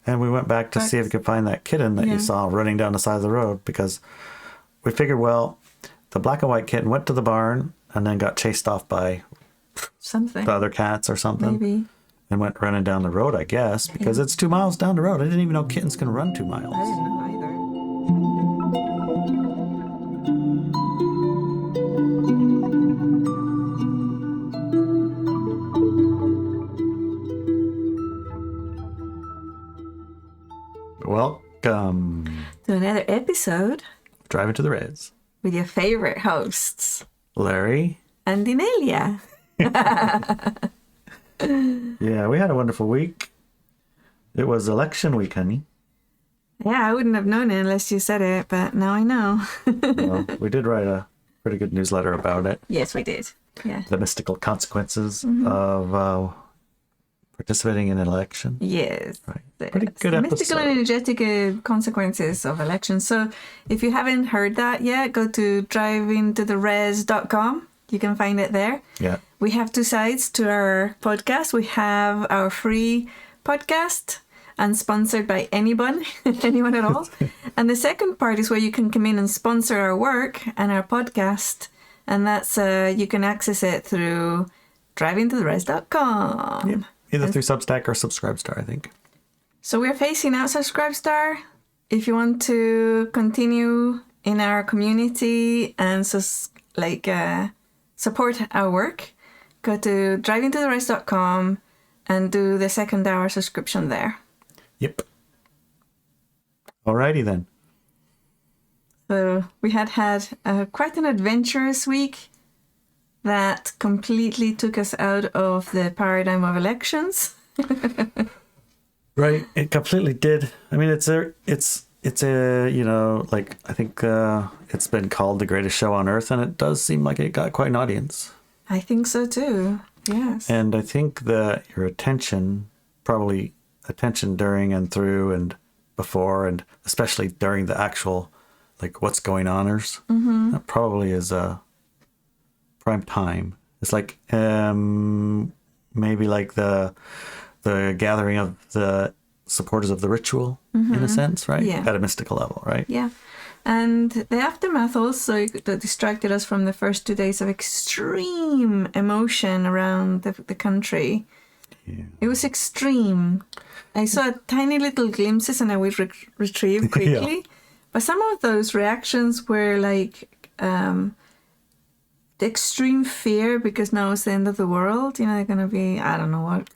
And we went back to see if we could find that kitten that you saw running down the side of the road, because we figured, well, the black and white kitten went to the barn and then got chased off by something, the other cats or something. Maybe. And went running down the road, I guess, because it's 2 miles down the road. I didn't even know kittens can run 2 miles. I didn't know either. Welcome to another episode of Driving to the Reds with your favorite hosts, Larry and Inelia. Yeah, we had a wonderful week. It was election week, honey. Yeah, I wouldn't have known it unless you said it, but now I know. Well, we did write a pretty good newsletter about it. Yes, we did. Yeah. The mystical consequences of participating in an election. Yes. Right. Pretty good episode. Mystical and energetic consequences of elections. So if you haven't heard that yet, go to drivingtotheres.com. You can find it there. Yeah. We have 2 sides to our podcast. We have our free podcast, unsponsored by anyone at all. And the second part is where you can come in and sponsor our work and our podcast. And that's, you can access it through drivingtotheres.com. Yep. Either through Substack or Subscribestar, I think. So we're phasing out Subscribestar. If you want to continue in our community and support our work, go to drivingtotheres.com and do the second hour subscription there. Yep. Alrighty then. So we had quite an adventurous week that completely took us out of the paradigm of elections. Right, it completely did. I mean, it's a I think it's been called the greatest show on earth, and it does seem like it got quite an audience. I think so too. Yes. And I think that your attention during and through and before, and especially during the actual, like, what's going oners, that probably is a prime time. It's like maybe like the gathering of the supporters of the ritual, in a sense, right? Yeah. At a mystical level, right? Yeah. And the aftermath also that distracted us from the first 2 days of extreme emotion around the country. Yeah. It was extreme. I saw tiny little glimpses and I would retrieve quickly. Yeah. But some of those reactions were like the extreme fear because now it's the end of the world. You know, they're going to be, I don't know what.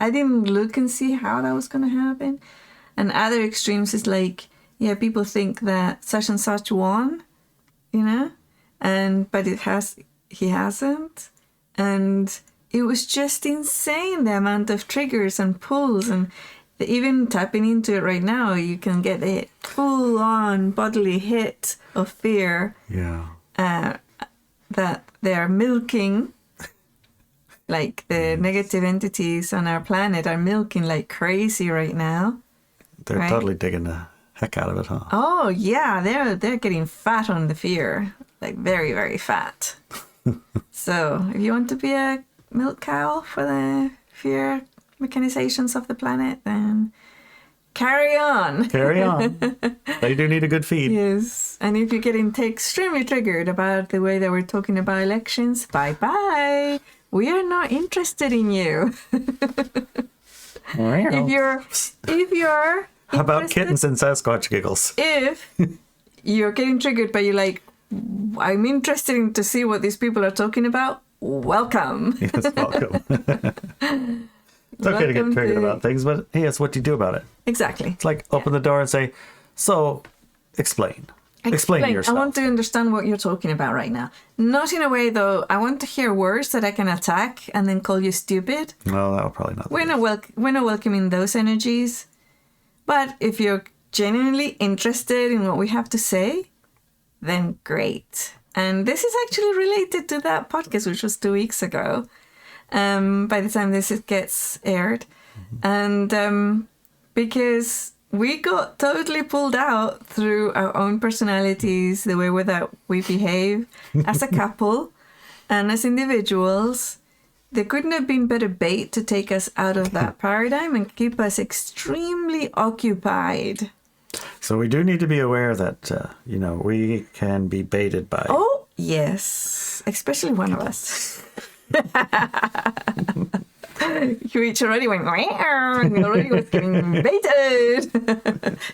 I didn't look and see how that was going to happen. And other extremes is like, yeah, people think that such and such won, you know, but he hasn't. And it was just insane, the amount of triggers and pulls, and even tapping into it right now, you can get a full on bodily hit of fear. Yeah. That they're milking, like the negative entities on our planet are milking like crazy right now. They're totally digging the heck out of it, huh? Oh yeah, they're getting fat on the fear, like very, very fat. So if you want to be a milk cow for the fear mechanizations of the planet, then carry on. Carry on. They do need a good feed. Yes. And if you're getting extremely triggered about the way that we're talking about elections, bye-bye. We are not interested in you. If you're How about kittens and Sasquatch giggles? If you're getting triggered, but you're like, I'm interested in to see what these people are talking about, welcome. Yes, welcome. It's okay to get triggered about things, but hey, it's what you do about it. Exactly. It's like open the door and say, so explain yourself. I want to understand what you're talking about right now. Not in a way, though. I want to hear words that I can attack and then call you stupid. No, that will probably not. We're not welcoming those energies. But if you're genuinely interested in what we have to say, then great. And this is actually related to that podcast, which was 2 weeks ago, by the time this gets aired. Mm-hmm. And because we got totally pulled out through our own personalities, the way that we behave as a couple and as individuals. there couldn't have been better bait to take us out of that paradigm and keep us extremely occupied. So we do need to be aware that, we can be baited by... Oh, yes. Especially one of us. Which already went, and already was getting baited.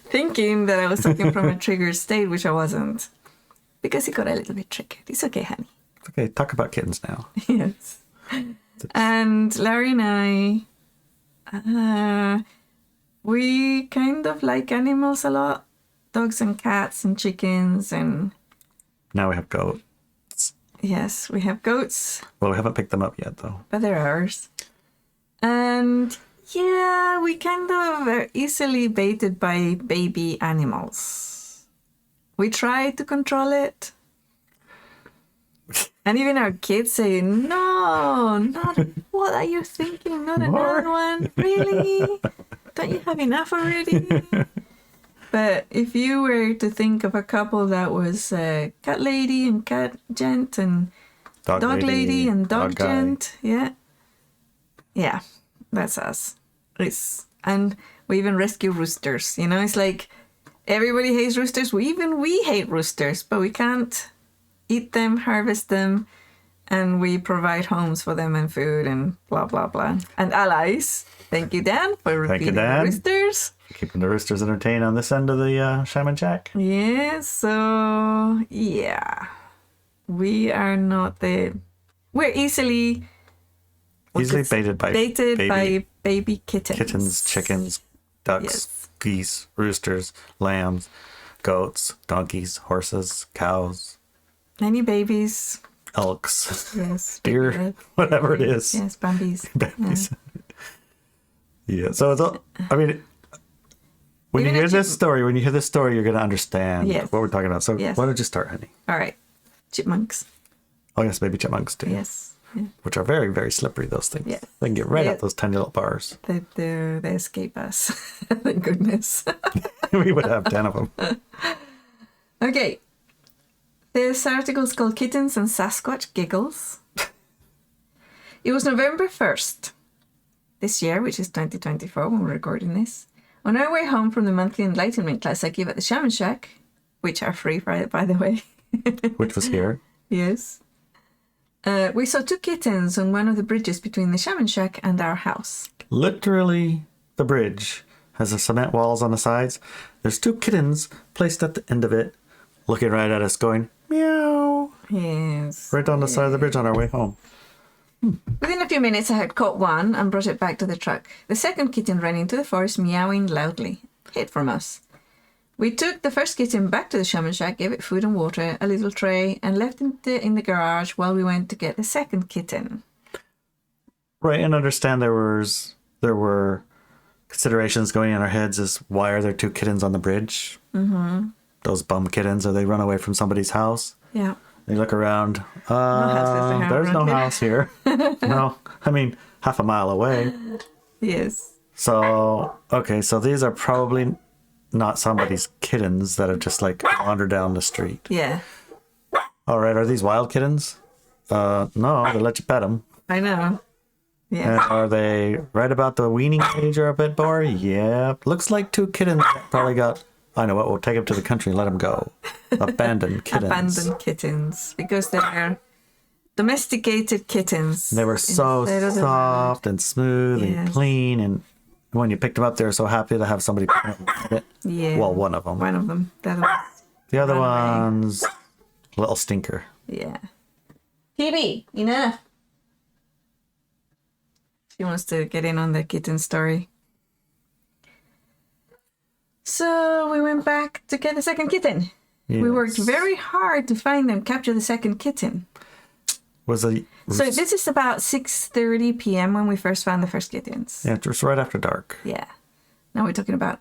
Thinking that I was talking from a triggered state, which I wasn't. Because it got a little bit triggered. It's okay, honey. It's okay, talk about kittens now. Yes. And Larry and I, we kind of like animals a lot. Dogs and cats and chickens and... Now we have goats. Yes, we have goats. Well, we haven't picked them up yet, though. But they're ours. And yeah, we kind of are easily baited by baby animals. We try to control it. And even our kids say, no, not, what are you thinking? Not another one? Really? Don't you have enough already? But if you were to think of a couple that was cat lady and cat gent and dog lady and dog gent, yeah, that's us. And we even rescue roosters. It's like everybody hates roosters. We hate roosters, but we can't eat them, harvest them, and we provide homes for them and food and blah, blah, blah. And allies. Thank you, Dan, for repeating the roosters. Keeping the roosters entertained on this end of the shaman shack. Yeah, so, yeah. We are not we're easily baited by baby kittens. Kittens, chickens, ducks, geese, roosters, lambs, goats, donkeys, horses, cows. Any babies. Elks. Yes. Deer. Whatever it is. Yes, Bambies. Bambies. Yeah. So, when you hear this story, you're going to understand what we're talking about. So why don't you start, honey? All right. Chipmunks. Oh, yes, baby chipmunks too. Yes. Yeah. Which are very, very slippery, those things. Yes. They can get right up those tiny little bars. They escape us. Thank goodness. We would have 10 of them. Okay. This article is called Kittens and Sasquatch Giggles. It was November 1st this year, which is 2024 when we're recording this. On our way home from the monthly enlightenment class I give at the Shaman Shack, which are free, by the way. Which was here. Yes. We saw 2 kittens on one of the bridges between the Shaman Shack and our house. Literally, the bridge has the cement walls on the sides. There's 2 kittens placed at the end of it, looking right at us, going, meow. Yes. Right on the side of the bridge on our way home. Within a few minutes, I had caught one and brought it back to the truck. The second kitten ran into the forest, meowing loudly, hid from us. We took the first kitten back to the Shaman Shack, gave it food and water, a little tray, and left it in the garage while we went to get the second kitten. Right, and understand there were considerations going in our heads as why are there 2 kittens on the bridge? Mm-hmm. Those bum kittens, or they run away from somebody's house? Yeah. They look around. There's no house here. No, half a mile away. Yes. So, okay, so these are probably not somebody's kittens that have just wandered down the street. Yeah. All right, are these wild kittens? No, they let you pet them. I know. Yeah. And are they right about the weaning age or a bit more? Yeah. Looks like 2 kittens that probably got... I know what, we'll take them to the country and let them go. Abandoned kittens. Abandoned kittens. Because they're domesticated kittens. They were so soft and smooth and clean. And when you picked them up, they were so happy to have somebody pet it. Yeah. Well, one of them. One of them. The other one's a little stinker. Yeah. Phoebe, enough. She wants to get in on the kitten story. So we went back to get the second kitten. Yes. We worked very hard to find them, capture the second kitten. So this is about 6:30 p.m. when we first found the first kittens. Yeah, it was right after dark. Yeah. Now we're talking about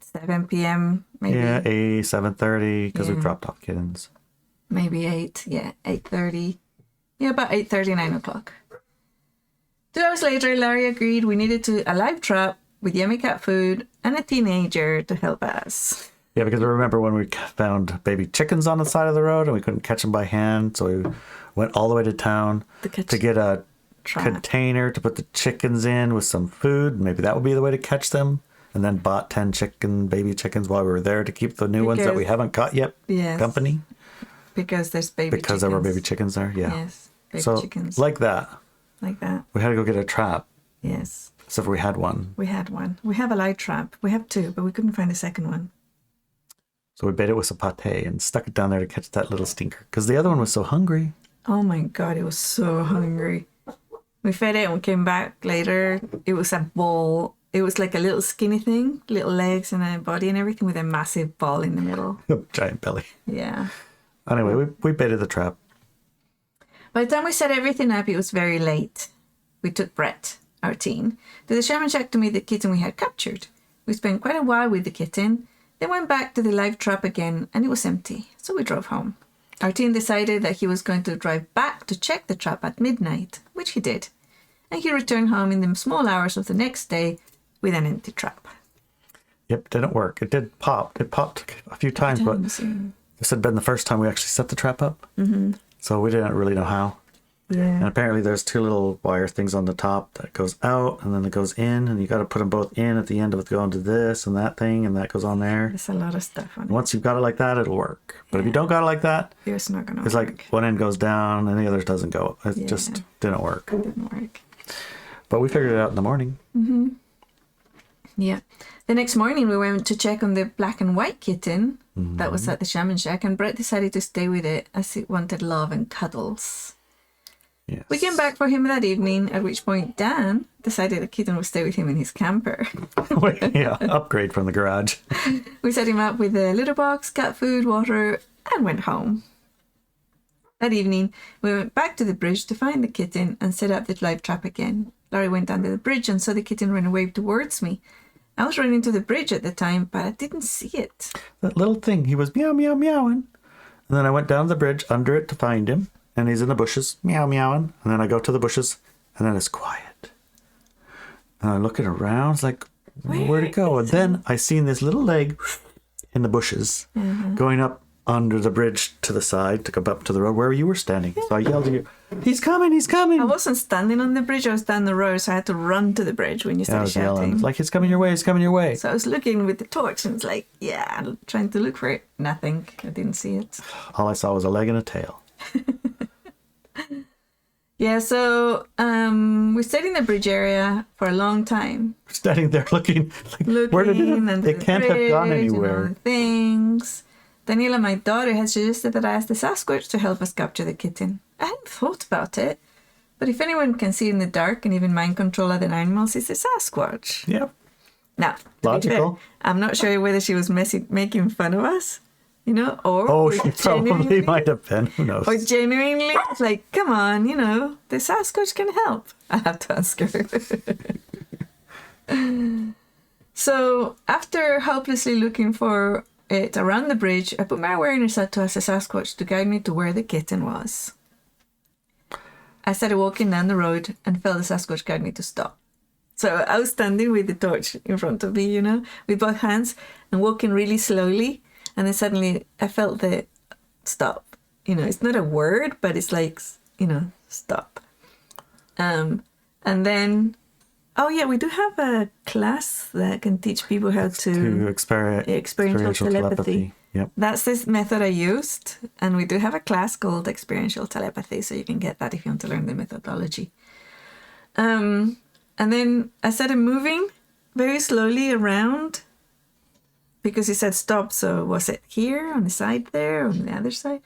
7 p.m. maybe. Yeah, 7:30 because we've dropped off kittens. Maybe 8. Yeah, 8:30. Yeah, about 8:30, 9 o'clock. 2 hours later, Larry agreed we needed a live trap with yummy cat food and a teenager to help us. Yeah, because I remember when we found baby chickens on the side of the road and we couldn't catch them by hand, so we went all the way to town to get a container to put the chickens in with some food. Maybe that would be the way to catch them. And then bought 10 baby chickens while we were there to keep the new ones that we haven't caught yet company. Because there's baby chickens. Because there were baby chickens there, yeah. Yes, baby chickens. Like that. Like that. We had to go get a trap. Yes. So if we had one. We had one. We have a light trap. We have 2, but we couldn't find a second one. So we bait it with some pate and stuck it down there to catch that little stinker. Because the other one was so hungry. Oh my God, it was so hungry. We fed it and we came back later. It was a ball. It was like a little skinny thing, little legs and a body and everything with a massive ball in the middle. Giant belly. Yeah. Anyway, we baited the trap. By the time we set everything up, it was very late. We took Brett, our teen, to the shaman shack to meet the kitten we had captured. We spent quite a while with the kitten, then went back to the live trap again, and it was empty, so we drove home. Our teen decided that he was going to drive back to check the trap at midnight, which he did, and he returned home in the small hours of the next day with an empty trap. Yep, didn't work. It did pop. It popped a few times, but this had been the first time we actually set the trap up. Mm-hmm. So we didn't really know how. Yeah. And apparently there's 2 little wire things on the top that goes out and then it goes in, and you got to put them both in at the end of it going to this and that thing, and that goes on there. There's a lot of stuff on it. Once you've got it like that, it'll work. But if you don't got it like that, it's not going to work. It's like one end goes down and the other doesn't go. It just didn't work. It didn't work. But we figured it out in the morning. Mm-hmm. Yeah. The next morning we went to check on the black and white kitten that was at the shaman shack, and Brett decided to stay with it as it wanted love and cuddles. Yes. We came back for him that evening, at which point Dan decided the kitten would stay with him in his camper. Yeah, upgrade from the garage. We set him up with a litter box, cat food, water, and went home. That evening, we went back to the bridge to find the kitten and set up the live trap again. Larry went under the bridge and saw the kitten run away towards me. I was running to the bridge at the time, but I didn't see it. That little thing, he was meow, meow, meowing. And then I went down the bridge under it to find him. And he's in the bushes, meow, meowing. And then I go to the bushes, and then it's quiet. And I'm looking around, it's like, where'd it go? And then I seen this little leg in the bushes going up under the bridge to the side to come up to the road where you were standing. So I yelled at you, he's coming, he's coming. I wasn't standing on the bridge, I was down the road, so I had to run to the bridge when you started shouting. Yelling. It's like, he's coming your way, he's coming your way. So I was looking with the torch and it's like, trying to look for it. Nothing. I didn't see it. All I saw was a leg and a tail. Yeah, so we stayed in the bridge area for a long time. Standing there looking like, where did it? They can't have gone anywhere. Things. Daniela, my daughter, had suggested that I ask the Sasquatch to help us capture the kitten. I hadn't thought about it, but if anyone can see in the dark and even mind control other animals, it's the Sasquatch. Yep. Now, logical. Fair, I'm not sure whether she was making fun of us, or she probably might have been. Who knows? Or genuinely, like, come on, the Sasquatch can help. I have to ask her. So after hopelessly looking for it around the bridge, I put my awareness out to ask the Sasquatch to guide me to where the kitten was. I started walking down the road and felt the Sasquatch guide me to stop. So I was standing with the torch in front of me, with both hands and walking really slowly. And then suddenly I felt the stop. It's not a word, but it's like, stop. And then, we do have a class that can teach people how to experiential telepathy. Yep. That's this method I used. And we do have a class called experiential telepathy. So you can get that if you want to learn the methodology. And then I started moving very slowly around because he said stop. So was it here, on the side there, on the other side?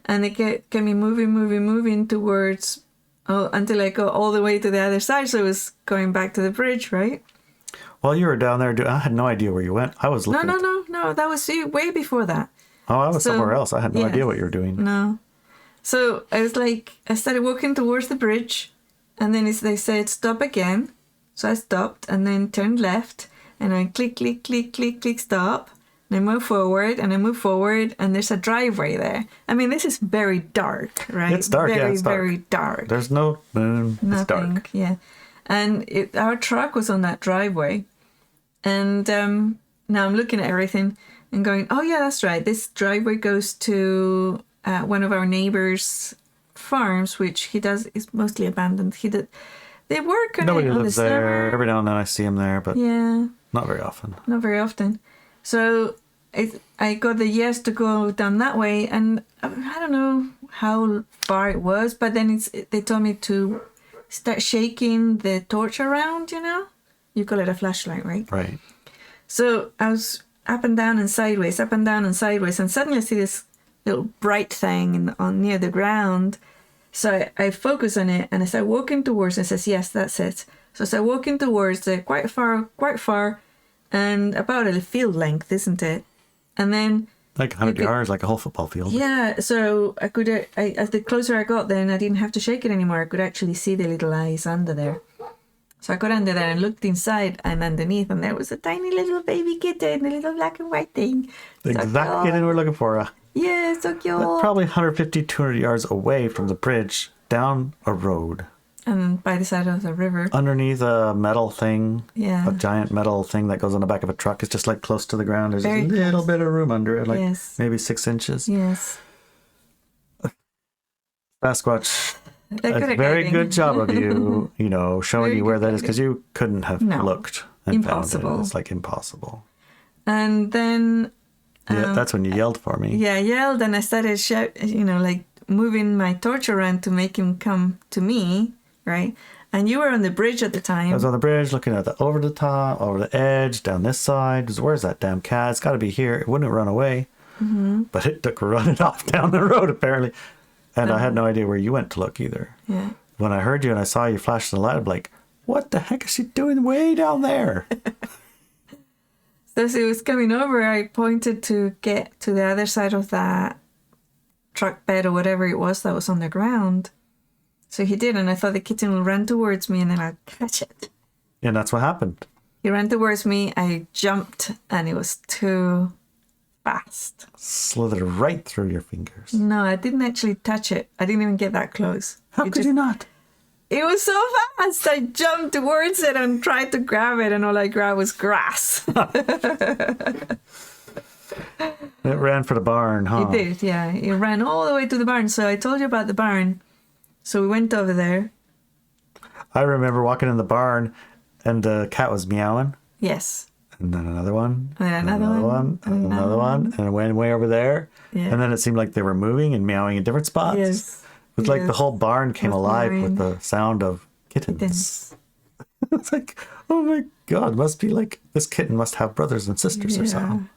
And it kept me moving towards, until I go all the way to the other side. So it was going back to the bridge, right? While you were down there, I had no idea where you went. I was looking. No. That was way before that. Oh, I was somewhere else. I had no idea what you were doing. No. So I was like, I started walking towards the bridge. And then they said stop again. So I stopped and then turned left. And I went click, click, click, click, click, stop. And I move forward and there's a driveway there. I mean, this is very dark, right? It's dark, it's dark. Very dark. There's no moon. Nothing, it's dark. Yeah. And our truck was on that driveway. And now I'm looking at everything and going, oh, yeah, that's right. This driveway goes to one of our neighbors' farms, which he does, is mostly abandoned. They work on Nobody it on lives the there. summer. Every now and then I see him there, but Yeah, not very often. not very often. So I got the yes to go down that way, and I don't know how far it was, but then they told me to start shaking the torch around, you know? You call it a flashlight, right? Right. So I was up and down and sideways, up and down and sideways, and suddenly I see this little bright thing on near the ground. So I focus on it, and I start walking towards it, and says, yes, that's it. So I start walking towards it, quite far, and about a field length, isn't it? And then... Like 100 yards, like a whole football field. Yeah, so I could, as the closer I got, then I didn't have to shake it anymore. I could actually see the little eyes under there. So I got under there and looked inside and underneath, and there was a tiny little baby kitten, a little black and white thing. The exact kitten we're looking for. Yeah, so cute. Probably 150, 200 yards away from the bridge, down a road. And by the side of the river. Underneath a metal thing. Yeah. A giant metal thing that goes on the back of a truck. It's just like close to the ground. There's Very a little close. bit of room under it, like Yes. maybe 6 inches. Yes. Sasquatch, They're good a at very guiding. good job of you, showing Very you where good that is, because you couldn't have No. looked and Impossible. found it. It's like impossible. And then... Yeah, that's when you yelled for me. Yeah, I yelled and I started like moving my torch around to make him come to me, right? And you were on the bridge at the time. I was on the bridge looking at the over the top, over the edge, down this side. Where's that damn cat? It's got to be here. It wouldn't run away. Mm-hmm. But it took running off down the road, apparently. And I had no idea where you went to look either. Yeah. When I heard you and I saw you flash the light, I'm like, what the heck is she doing way down there? So as he was coming over, I pointed to get to the other side of that truck bed or whatever it was that was on the ground. So he did, and I thought the kitten will run towards me and then I'd catch it. And that's what happened. He ran towards me, I jumped, and it was too fast. Slithered right through your fingers. No, I didn't actually touch it. I didn't even get that close. How could you not? It was so fast. I jumped towards it and tried to grab it, and all I grabbed was grass. It ran for the barn, huh? It did, yeah. It ran all the way to the barn. So I told you about the barn. So we went over there. I remember walking in the barn and the cat was meowing. Yes. And then another one. And then another one. And another one. And it went way over there. Yeah. And then it seemed like they were moving and meowing in different spots. Yes. It was like the Yes. whole barn came Was alive meowing. with the sound of kittens. Kittens. It's like, oh my God, must be like, this kitten must have brothers and sisters or something.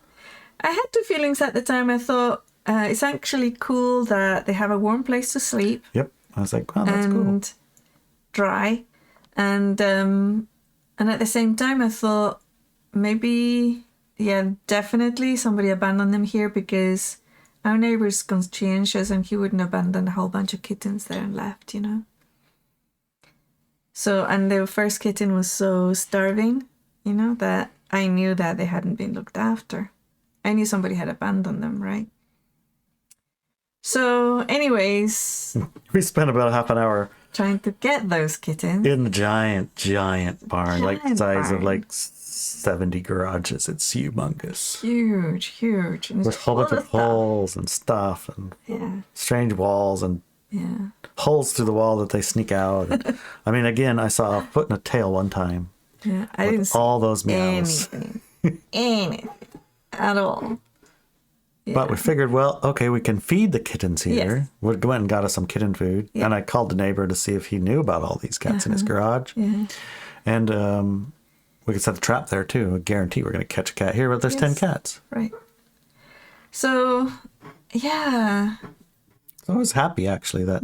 I had two feelings at the time. I thought it's actually cool that they have a warm place to sleep. Yep. I was like, wow, that's cool. And dry. And at the same time, I thought maybe, yeah, definitely somebody abandoned them here because our neighbour's conscientious and he wouldn't abandon a whole bunch of kittens there and left, you know. So, and the first kitten was so starving, you know, that I knew that they hadn't been looked after. I knew somebody had abandoned them, right? So, anyways, We spent about half an hour trying to get those kittens. in the giant barn, like the Giant size of barn. like 70 garages. It's humongous. Huge. And With a whole bunch full of stuff. holes and stuff and Yeah, strange walls and yeah. holes through the wall that they sneak out. I mean, again, I saw a foot and a tail one time. Yeah, I with didn't see all those meows. anything at all. But we figured, well, okay, we can feed the kittens here. Yes. We went and got us some kitten food. Yeah. And I called the neighbor to see if he knew about all these cats in his garage. Yeah. And we could set the trap there too. I guarantee we're going to catch a cat here, but there's 10 Yes. cats. Right. So, yeah. So I was happy, actually, that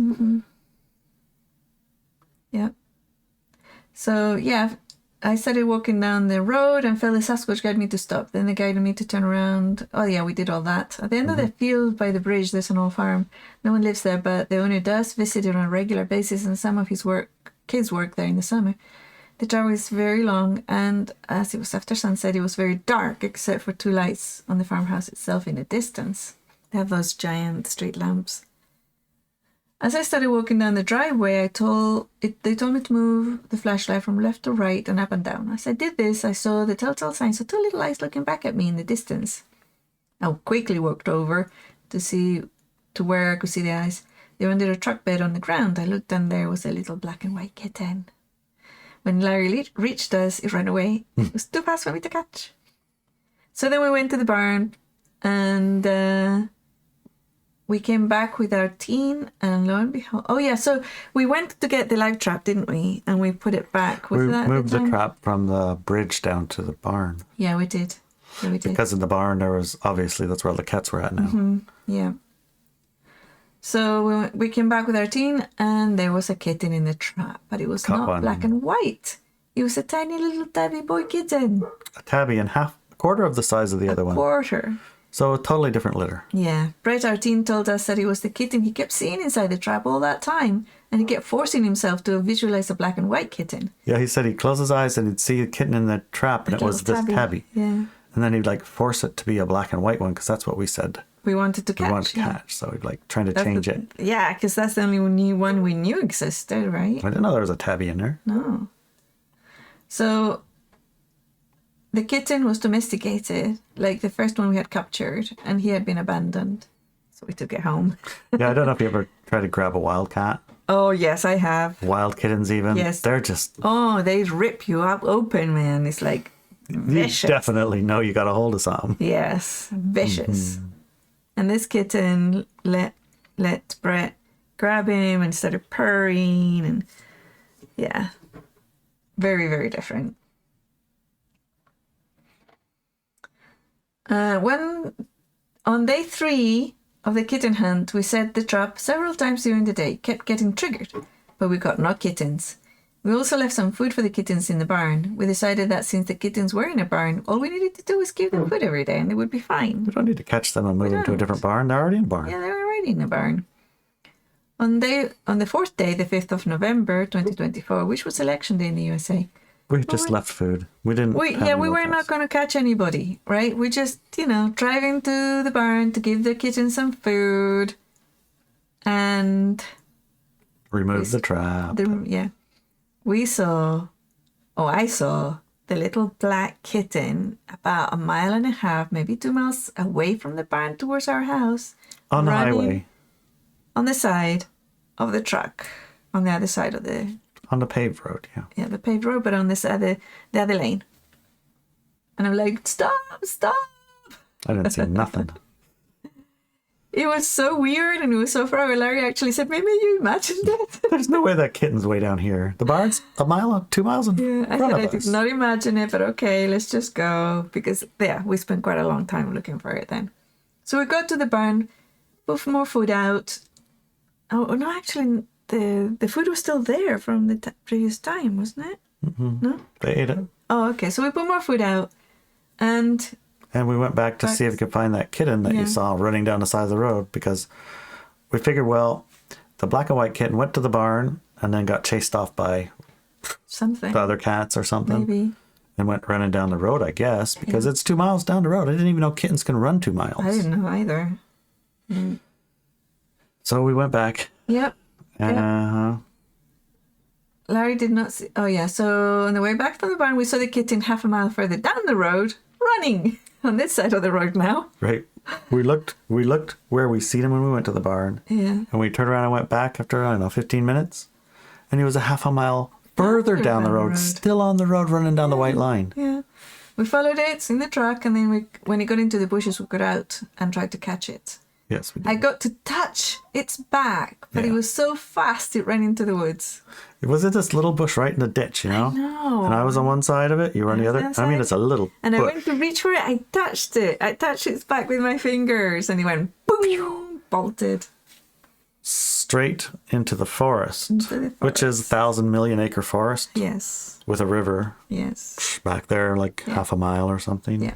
Yeah. So, yeah, I started walking down the road and felt the Sasquatch guided me to stop. Then they guided me to turn around. Oh, yeah, we did all that. At the end of the field by the bridge, there's an old farm. No one lives there, but the owner does visit it on a regular basis, and some of his kids work there in the summer. The driveway is very long, and as it was after sunset, it was very dark, except for two lights on the farmhouse itself in the distance. They have those giant street lamps. As I started walking down the driveway, they told me to move the flashlight from left to right and up and down. As I did this, I saw the telltale signs of two little eyes looking back at me in the distance. I quickly walked over to where I could see the eyes. they were under a truck bed on the ground. I looked and there was a little black and white kitten. When Larry reached us, it ran away. It was too fast for me to catch. So then we went to the barn and we came back with our teen and lo and behold. Oh, yeah. So we went to get the live trap, didn't we? And we put it back. We moved the trap from the bridge down to the barn. Yeah, we did. Yeah, we did. Because in the barn, there was obviously that's where the cats were at now. Yeah. So we came back with our teen and there was a kitten in the trap, but it was not black and white. It was a tiny little tabby boy kitten. A tabby and a quarter of the size of the other one. A quarter. So a totally different litter. Yeah. Brett, our teen, told us that it was the kitten he kept seeing inside the trap all that time. And he kept forcing himself to visualize a black and white kitten. Yeah, he said he'd close his eyes and he'd see a kitten in the trap and it was this tabby. Yeah. And then he'd like force it to be a black and white one because that's what we said. We wanted to catch. So we'd like trying to change it. Yeah, because that's the only one we knew existed, right? I didn't know there was a tabby in there. No. So the kitten was domesticated, like the first one we had captured, and he had been abandoned. So we took it home. Yeah, I don't know if you ever tried to grab a wild cat. Oh, yes, I have. Wild kittens even. Yes. They're just... Oh, they rip you up open, man. It's like vicious. You definitely know you got a hold of something. Yes, vicious. And this kitten let Brett grab him and started purring, and yeah, very, very different. When on day 3 of the kitten hunt, we set the trap several times during the day, kept getting triggered, but we got no kittens. We also left some food for the kittens in the barn. We decided that since the kittens were in a barn, all we needed to do was give them food every day and they would be fine. We don't need to catch them and move them to a different barn. They're already in a barn. Yeah, they were already in a barn. On the 4th day, the 5th of November, 2024, which was election day in the USA. We just left food. We didn't. We were not going to catch anybody, right? We just, driving to the barn to give the kittens some food and remove the trap. I saw the little black kitten about 1.5 miles, maybe 2 miles away from the barn towards our house. On the highway. On the side of the truck, on the other side of the... On the paved road, yeah. Yeah, the paved road, but on the other lane. And I'm like, stop! I didn't see nothing. It was so weird and it was so far away. Larry actually said, maybe you imagined it. There's no way that kitten's way down here. The barn's 1 mile, 2 miles in front of us. I did not imagine it, but okay, let's just go. Because, we spent quite a long time looking for it then. So we got to the barn, put more food out. Oh, no, actually, the food was still there from the previous time, wasn't it? Mm-hmm. No? They ate it. Oh, okay. So we put more food out and we went back to see if we could find that kitten that you saw running down the side of the road because we figured, well, the black and white kitten went to the barn and then got chased off by something, the other cats or something. Maybe. And went running down the road, I guess, because it's 2 miles down the road. I didn't even know kittens can run 2 miles. I didn't know either. Mm. So we went back. Yep. Larry did not see... Oh, yeah. So on the way back from the barn, we saw the kitten 1/2 mile further down the road, running on this side of the road now. Right. We looked where we seen him when we went to the barn. Yeah. And we turned around and went back after, 15 minutes. And he was 1/2 mile further down the road, still on the road, running down the white line. Yeah. We followed it in the truck, and then when it got into the bushes, we got out and tried to catch it. Yes, we did. I got to touch its back, but it was so fast it ran into the woods. It was in this little bush right in the ditch, I know. And I was on one side of it, you were on the other. I mean, it's a little And bush. I went to reach for it. I touched it. I touched its back with my fingers, and it went boom, bolted. Straight into the forest, which is 1,000 million acre forest. Yes. With a river. Yes. Back there, like 1/2 mile or something. Yeah.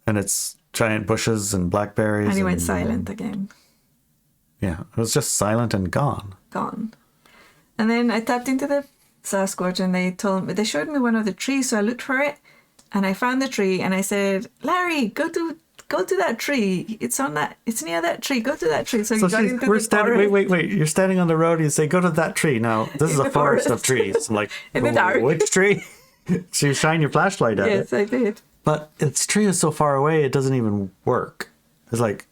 And it's giant bushes and blackberries. And he went silent again. Yeah, it was just silent and gone. Gone. And then I tapped into the Sasquatch, and they showed me one of the trees, so I looked for it, and I found the tree, and I said, Larry, go to that tree. It's near that tree. Go to that tree. So he got into the forest. Wait. You're standing on the road and you say, go to that tree. Now, this is a forest of trees. I'm like, in the dark. Which tree? So you shine your flashlight at it. Yes, I did. But its tree is so far away, it doesn't even work. It's like,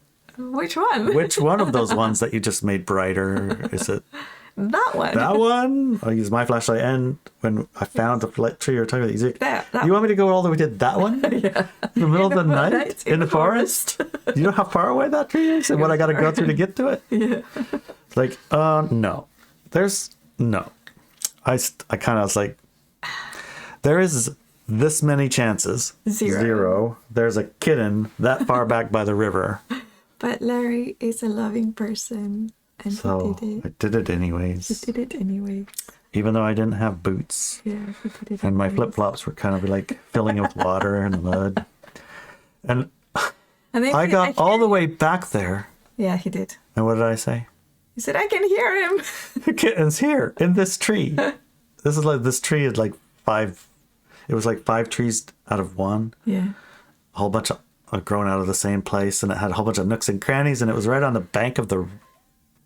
Which one? Which one of those ones that you just made brighter? Is it That one. that one? I use my flashlight, and when I found the tree you're talking about, he's like, That you want me to go all the way to that one? Yeah. In the middle of the night? night, In the forest? You know how far away that tree is and what I got to go through to get to it? Yeah. It's like, no. No. I kind of was like, there is this many chances. Zero. There's a kitten that far back by the river. But Larry is a loving person. And So he did I it. did it anyways. He did it anyway. Even though I didn't have boots. Yeah, he did it And my anyways. flip-flops were kind of like filling with water and mud. And And then I got all the way back there. Yeah, he did. And what did I say? He said, I can hear him. The kitten's here in this tree. This tree is like 5. It was like 5 trees out of one. Yeah. A whole bunch of grown out of the same place. And it had a whole bunch of nooks and crannies. And it was right on the bank of the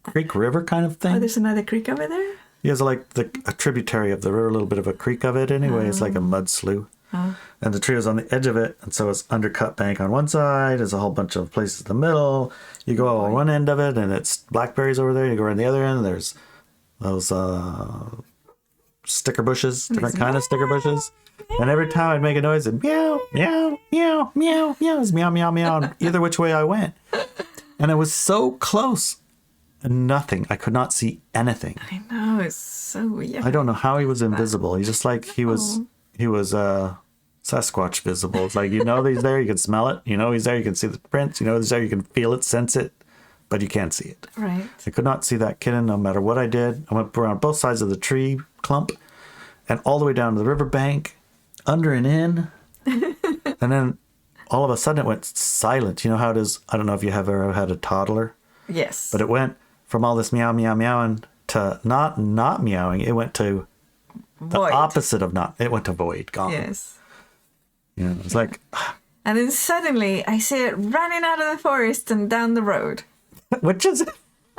creek river kind of Oh, thing. there's another creek over there? Yeah, it's like a tributary of the river, a little bit of a creek of it anyway. It's like a mud slough. And the tree was on the edge of it, and so it's undercut bank on one side. There's a whole bunch of places in the middle. You go on one end of it, and it's blackberries over there. You go around the other end, and there's those sticker bushes, different kind of sticker bushes. And every time I'd make a noise, it'd meow, meow, meow, meow, meow. It was meow, meow, meow, and either which way I went. And it was so close, and nothing. I could not see anything. I know, it's so weird. I don't know how he was invisible. He's just like he was Sasquatch visible. It's like, you know he's there, you can smell it. You know he's there, you can see the prints. You know he's there, you can feel it, sense it, but you can't see it. Right. I could not see that kitten no matter what I did. I went around both sides of the tree clump and all the way down to the riverbank, under and in. And then all of a sudden it went silent. You know how it is? I don't know if you have ever had a toddler, Yes. but it went from all this meow, meow, meowing to not meowing. It went to the Void. opposite of not. It went to void, gone. Yes. Yeah, it's like, And then suddenly I see it running out of the forest and down the road. which is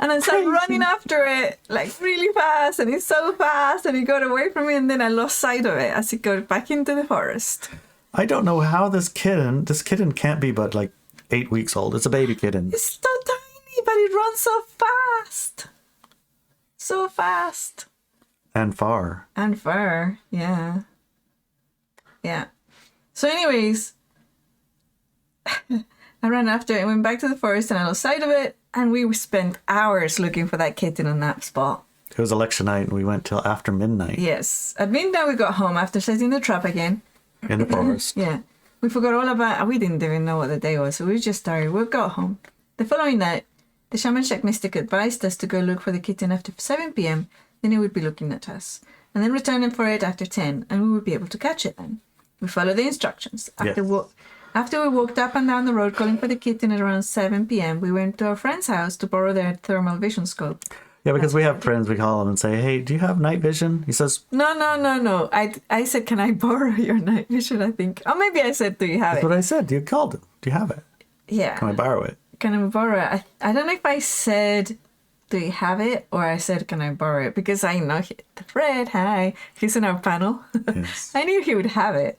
And I started Crazy. running after it, like really fast, and it's so fast, and it got away from me, and then I lost sight of it as it got back into the forest. I don't know how this kitten can't be but like 8 weeks old. It's a baby kitten. It's so tiny, but it runs so fast. So fast. And far. And fur, yeah. Yeah. So anyways, I ran after it and went back to the forest and I lost sight of it, and we spent hours looking for that kitten on that spot. It was election night and we went till after midnight Yes. At midnight we got home after setting the trap again. in the forest. Yeah. We forgot all about we didn't even know what the day was, so we just started. We got home. The following night, the shaman shack mystic advised us to go look for the kitten after 7 p.m. Then he would be looking at us. And then returning for it after 10, and we would be able to catch it then. We followed the instructions. After we walked up and down the road calling for the kitten at around 7 p.m., we went to our friend's house to borrow their thermal vision scope. Yeah, because we have friends, we call them and say, hey, do you have night vision? He says, No. I said, can I borrow your night vision, I think. Or maybe I said, do you have that's it? what I said. You called him. Do you have it? Yeah. Can I borrow it? Can I borrow it? I don't know if I said, do you have it? Or I said, can I borrow it? Because I know Fred, hi, he's in our panel. Yes. I knew he would have it.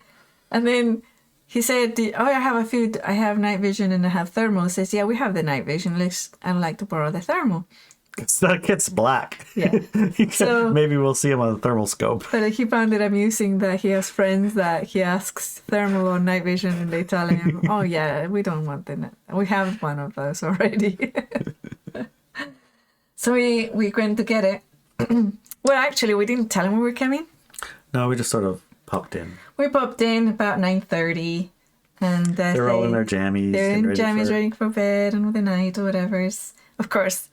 And then he said, I have night vision and I have thermal. He says, yeah, we have the night vision. I'd like to borrow the thermal. That kid's black. Yeah. So- maybe we'll see him on the thermal scope. But he found it amusing that he has friends that he asks thermal or night vision and they tell him, oh yeah, we don't want the night. We have one of those already. So we went to get it. Well, actually, we didn't tell him we were coming. No, we just sort of popped in. We popped in about 9:30, and They're all in their jammies. They're in getting jammies, for- ready for bed and with the night or whatever. Of course,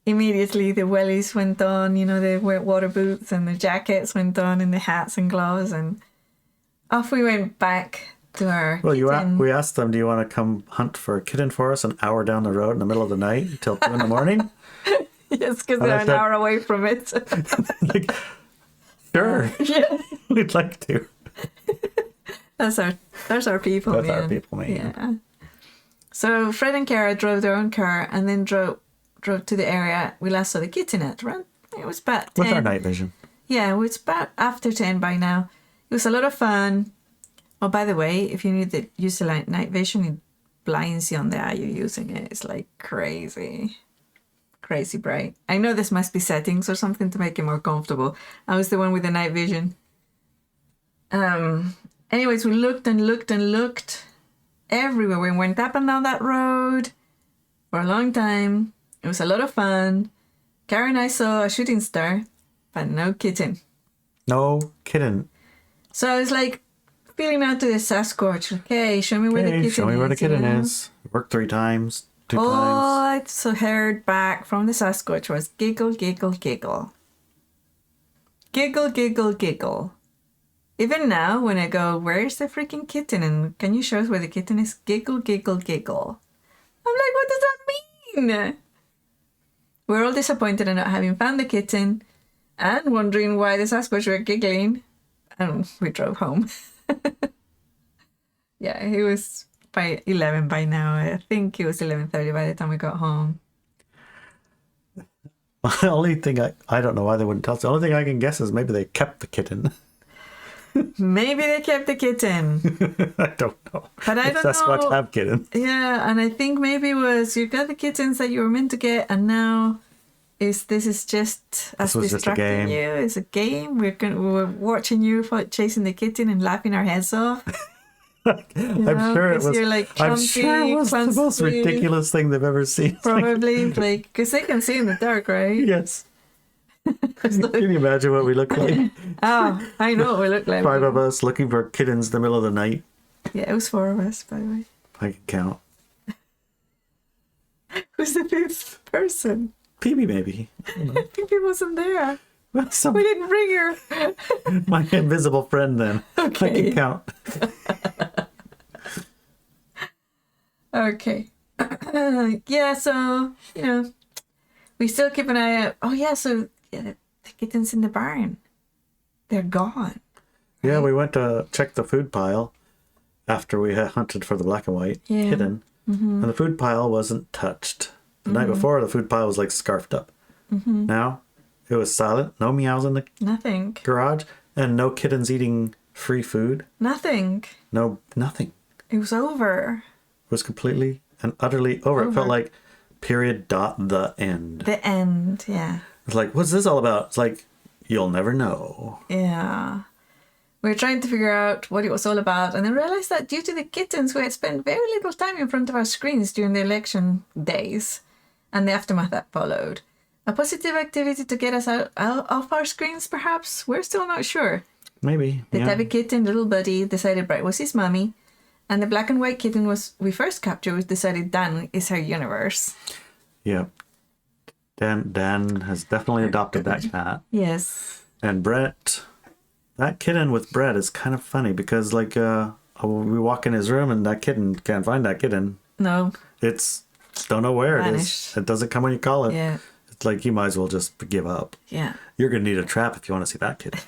immediately the wellies went on. The water boots and the jackets went on, and the hats and gloves, and off we went back to our. Well, kitten. we asked them, do you want to come hunt for a kitten for us an hour down the road in the middle of the night until 2 in the morning? Yes, because And they're I an said- hour away from it. Like, sure, Yeah. we'd like to. That's our people. That's our man. people, man. Yeah. So Fred and Kara drove their own car and then drove to the area we last saw the kitten at. Right? It was about 10. With our night vision. Yeah, well, it's about after 10 by now. It was a lot of fun. Oh, by the way, if you need to use the night vision, blinds you on the eye you're using it. It's like crazy. Crazy bright. I know this must be settings or something to make it more comfortable. I was the one with the night vision. Anyways, we looked and looked and looked everywhere. We went up and down that road for a long time. It was a lot of fun. Karen and I saw a shooting star, but no kitten. No kitten. So I was like feeling out to the Sasquatch. Okay, show me where the kitten is. Show me where the kitten you know? is. Worked 3 times. 2 times. All I so heard back from the Sasquatch was giggle, giggle, giggle. Giggle, giggle, giggle. Even now, when I go, where's the freaking kitten? And can you show us where the kitten is? Giggle, giggle, giggle. I'm like, what does that mean? We're all disappointed in not having found the kitten and wondering why the Sasquatch were giggling. And we drove home. Yeah, it was by 11 by now. I think it was 11:30 by the time we got home. The only thing I don't know why they wouldn't tell us. The only thing I can guess is maybe they kept the kitten. Maybe they kept the kitten. I don't know. But I don't Sasquatch know. have kittens. Yeah, and I think maybe it was you got the kittens that you were meant to get, and now this is just us was just a distracting game. you. It's a game. We're watching you chasing the kitten and laughing our heads off. I'm sure it 'cause was. you're like I'm sure it was the most clumsy, ridiculous thing they've ever seen. Probably like because they can see in the dark, right? Yes. Can you imagine what we look like? Oh, I know what we look like. 5 of us looking for kittens in the middle of the night. Yeah, it was 4 of us, by the way. If I can count. Who's the 5th person? Phoebe, maybe. I don't know. Phoebe wasn't there. Well, We didn't bring her. my invisible friend then. Okay. I can count. Okay. Yeah, so, we still keep an eye out. Oh, yeah, so the kittens in the barn. They're gone. Yeah, we went to check the food pile after we had hunted for the black and white Yeah. kitten. And the food pile wasn't touched. The night before, the food pile was like scarfed up. Now, it was silent. No meows in the Nothing. garage. And no kittens eating free food. Nothing. No, nothing. It was over. It was completely and utterly over. It felt like period dot the end. The end, yeah. It's like, what's this all about? It's like, you'll never know. Yeah. We were trying to figure out what it was all about and then realized that due to the kittens, we had spent very little time in front of our screens during the election days and the aftermath that followed. A positive activity to get us out off our screens, perhaps? We're still not sure. Maybe. The Yeah. tabby kitten, little buddy, decided Brett was his mommy. And the black and white kitten we first captured, we decided Dan is her universe. Yeah. Dan has definitely adopted that cat. Yes. And Brett, that kitten with Brett is kind of funny because like we walk in his room and that kitten can't find that kitten. No. It's don't know where it is. Vanished. It doesn't come when you call it. Yeah. It's like you might as well just give up. Yeah. You're gonna need a trap if you want to see that kitten.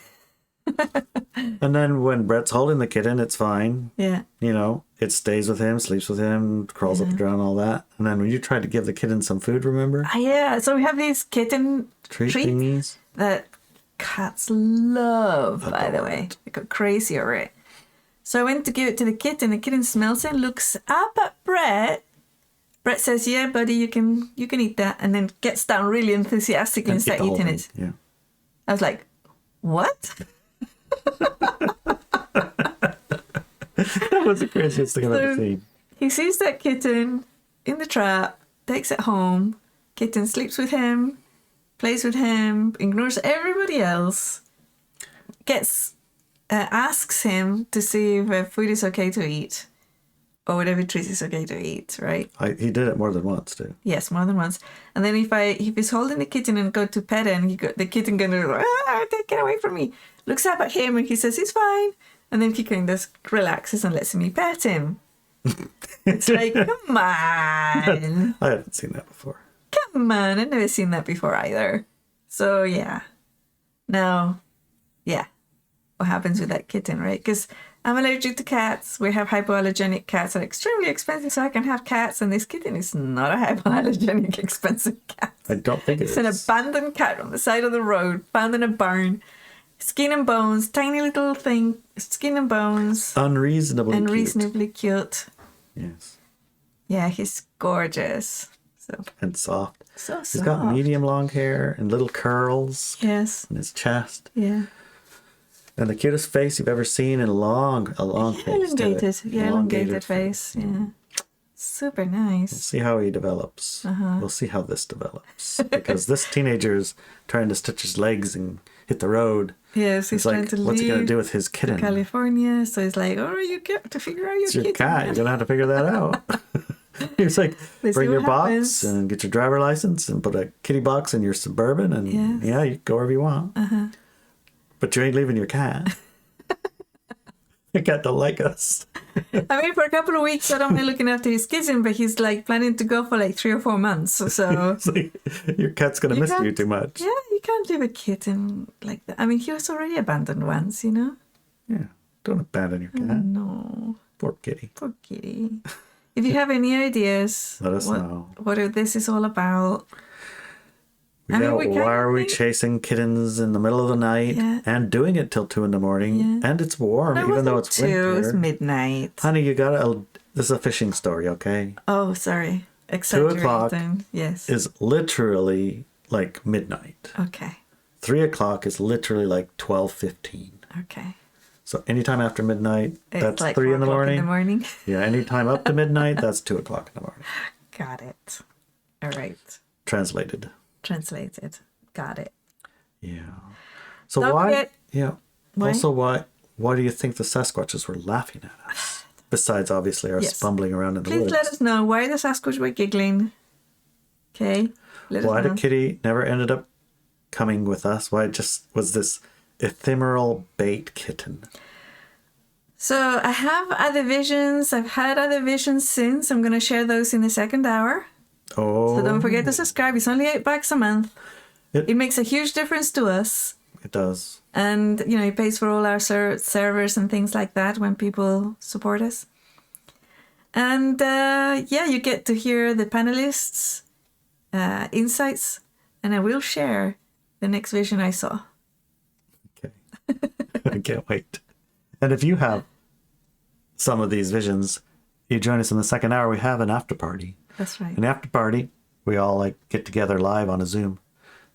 And then when Brett's holding the kitten, it's fine. Yeah. It stays with him, sleeps with him, crawls up the ground, all that. And then when you tried to give the kitten some food, remember? Yeah. So we have these kitten Treat treats thingies. that cats love, by the way. They go crazy over it. So I went to give it to the kitten. The kitten smells it, looks up at Brett. Brett says, "Yeah, buddy, you can eat that," and then gets down really enthusiastic and Eat starts the whole eating thing. it. Yeah. I was like, "What?" That was the craziest thing I've ever seen. He sees that kitten in the trap, takes it home. Kitten sleeps with him, plays with him, ignores everybody else. Asks him to see if food is okay to eat, or whatever treat is okay to eat. Right? He did it more than once too. Yes, more than once. And then if he's holding the kitten and go to pet it, and the kitten gonna take it away from me. Looks up at him and he says he's fine. And then he kind of relaxes and lets me pet him. It's like, come on. I haven't seen that before. Come on. I've never seen that before either. So, yeah. Now, yeah. What happens with that kitten, right? Because I'm allergic to cats. We have hypoallergenic cats that are extremely expensive, so I can have cats. And this kitten is not a hypoallergenic expensive cat. I don't think It's an abandoned cat on the side of the road, found in a barn. Skin and bones, tiny little thing, skin and bones. Unreasonably Cute. Yes. Yeah, he's gorgeous. So and soft. so He's got soft. medium long hair and little curls Yes. in his chest. Yeah. And the cutest face you've ever seen in a long face. Elongated face. Yeah. Super We'll nice. see how he develops. We'll see how this develops. Because this teenager's trying to stitch his legs and hit the road. Yes, he's It's trying like, to leave. what's he going to do with his kitten? California. So he's like, oh, you get to figure out your It's your kitten. cat. You're going to have to figure that out. He's like, Let's bring see your what box happens. and get your driver license and put a kitty box in your Suburban and Yes. yeah, you can go wherever you want. But you ain't leaving your cat. Your cat don't like us. I mean, for a couple of weeks, I don't mind looking after his kitten, but he's like planning to go for like 3 or 4 months. So It's like, your cat's going to miss you can't- too much. yeah, you can't leave a kitten like that. I mean, he was already abandoned once, you know? Yeah. Don't abandon your cat. No, Poor kitty. poor kitty. If you have any ideas, Let us know. what this is all about. I Yeah, mean, we why kinda are we think- chasing kittens in the middle of the night Yeah. and doing it till 2 a.m? Yeah. And it's warm, No, it even though wasn't it's 2, it was winter. midnight. Honey, this is a fishing story, okay? Oh, sorry. 2 o'clock Exaggerating. Yes. is literally like midnight. Okay. 3 o'clock is literally like 12:15. Okay. So anytime after midnight, It's that's like 3 4 in the o'clock morning. in the morning. Yeah, anytime up to midnight, that's 2 o'clock in the morning. Got it. All right. Translated. Translated. Got it. Yeah. So Don't why? forget- Yeah. Why? Also, why do you think the Sasquatches were laughing at us? Besides, obviously, our Yes. bumbling around in the Please woods. let us know why the Sasquatch were giggling. Okay? Let Why us know. the kitty never ended up coming with us? Why it just was this ephemeral bait kitten? So I have other visions. I've had other visions since. I'm going to share those in the second hour. Oh, So don't forget to subscribe. It's only $8 a month. It- It makes a huge difference to us. it does. And, you know, it pays for all our servers and things like that when people support us. And, yeah, you get to hear the panelists' insights. And I will share the next vision I saw. Okay. I can't wait. And if you have some of these visions, you join us in the second hour. We have an after party. That's right. An after party, we all like get together live on a Zoom,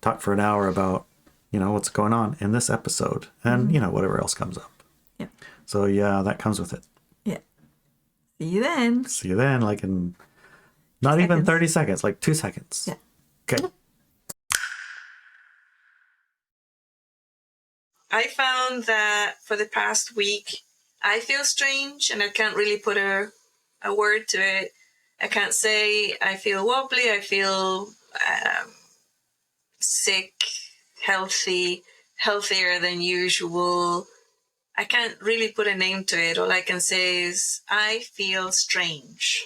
talk for an hour about, you know, what's going on in this episode and, you know, whatever else comes up. Yeah. So yeah, that comes with it. Yeah. See you then. See you then, like in not even Seconds. 30 seconds, like 2 seconds. Yeah. Okay. I found that for the past week, I feel strange and I can't really put a word to it. I can't say I feel wobbly, I feel sick, healthier than usual. I can't really put a name to it. All I can say is I feel strange.